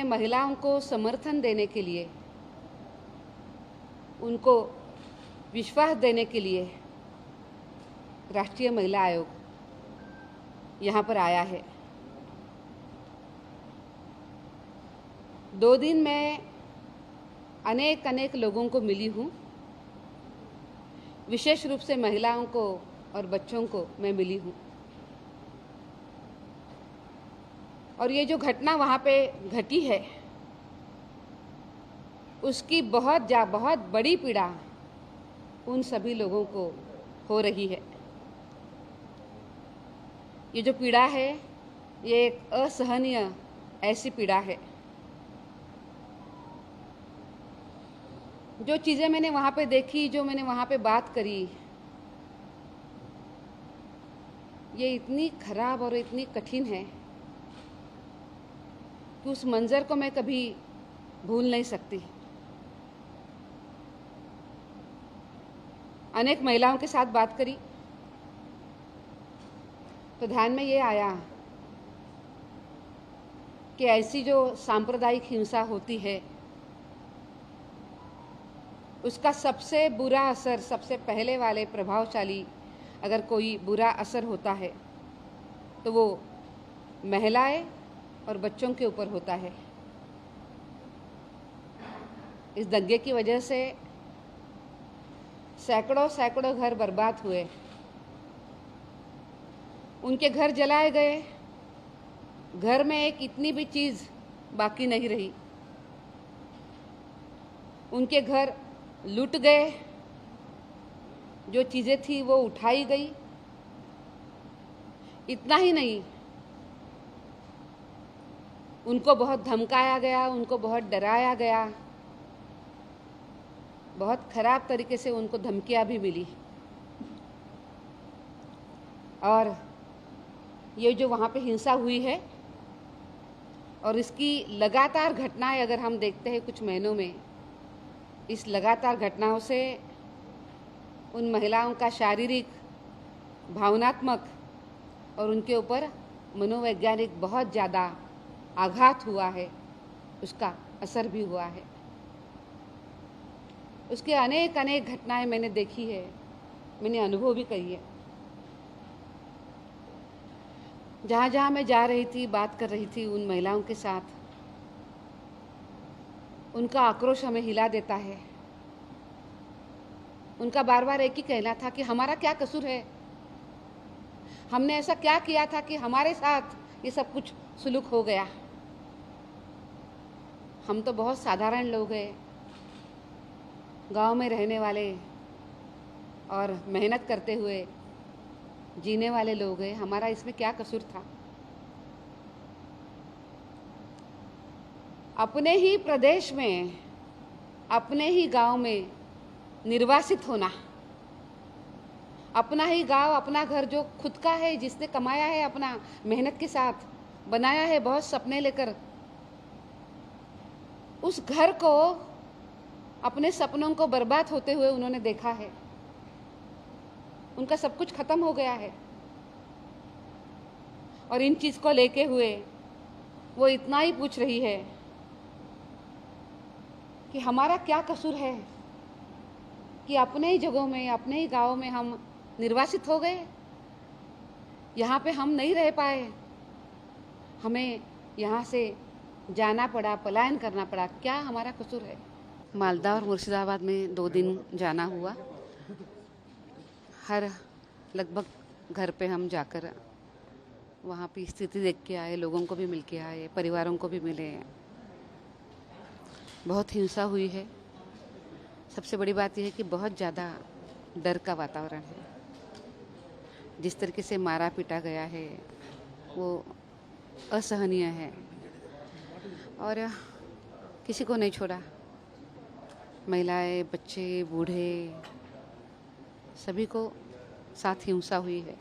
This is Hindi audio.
महिलाओं को समर्थन देने के लिए, उनको विश्वास देने के लिए राष्ट्रीय महिला आयोग यहाँ पर आया है। 2 दिन मैं अनेक लोगों को मिली हूँ, विशेष रूप से महिलाओं को और बच्चों को मैं मिली हूँ। और ये जो घटना वहाँ पे घटी है, उसकी बहुत बड़ी पीड़ा उन सभी लोगों को हो रही है। ये जो पीड़ा है, ये एक असहनीय ऐसी पीड़ा है। जो चीज़ें मैंने वहाँ पे देखी, जो मैंने वहाँ पे बात करी, ये इतनी खराब और इतनी कठिन है कि उस मंज़र को मैं कभी भूल नहीं सकती। अनेक महिलाओं के साथ बात करी तो ध्यान में ये आया कि ऐसी जो सांप्रदायिक हिंसा होती है, उसका सबसे बुरा असर, सबसे पहले वाले प्रभावशाली अगर कोई बुरा असर होता है तो वो महिलाएं और बच्चों के ऊपर होता है। इस दंगे की वजह से सैकड़ों घर बर्बाद हुए, उनके घर जलाए गए, घर में एक इतनी भी चीज़ बाकी नहीं रही, उनके घर लूट गए, जो चीज़ें थी वो उठाई गई। इतना ही नहीं, उनको बहुत धमकाया गया, उनको बहुत डराया गया, बहुत खराब तरीके से उनको धमकियां भी मिली। और ये जो वहाँ पे हिंसा हुई है और इसकी लगातार घटनाएं अगर हम देखते हैं कुछ महीनों में, इस लगातार घटनाओं से उन महिलाओं का शारीरिक, भावनात्मक और उनके ऊपर मनोवैज्ञानिक बहुत ज़्यादा आघात हुआ है, उसका असर भी हुआ है। उसके अनेक घटनाएं मैंने देखी है, मैंने अनुभव भी करी है। जहाँ मैं जा रही थी, बात कर रही थी उन महिलाओं के साथ, उनका आक्रोश हमें हिला देता है। उनका बार बार एक ही कहना था कि हमारा क्या कसूर है, हमने ऐसा क्या किया था कि हमारे साथ ये सब कुछ सुलूक हो गया। हम तो बहुत साधारण लोग हैं, गांव में रहने वाले और मेहनत करते हुए जीने वाले लोग हैं, हमारा इसमें क्या कसूर था। अपने ही प्रदेश में, अपने ही गांव में निर्वासित होना, अपना ही गांव, अपना घर जो खुद का है, जिसने कमाया है, अपना मेहनत के साथ बनाया है, बहुत सपने लेकर, उस घर को, अपने सपनों को बर्बाद होते हुए उन्होंने देखा है। उनका सब कुछ खत्म हो गया है और इन चीज़ को लेके हुए वो इतना ही पूछ रही है कि हमारा क्या कसूर है कि अपने ही जगहों में, अपने ही गाँव में हम निर्वासित हो गए, यहाँ पे हम नहीं रह पाए, हमें यहाँ से जाना पड़ा, पलायन करना पड़ा, क्या हमारा कसूर है। मालदा और मुर्शिदाबाद में 2 दिन जाना हुआ। हर लगभग घर पे हम जाकर वहाँ की स्थिति देख के आए, लोगों को भी मिल के आए, परिवारों को भी मिले। बहुत हिंसा हुई है। सबसे बड़ी बात यह है कि बहुत ज़्यादा डर का वातावरण है। जिस तरीके से मारा पीटा गया है वो असहनीय है और किसी को नहीं छोड़ा। महिलाएं, बच्चे, बूढ़े, सभी को साथ हिंसा हुई है।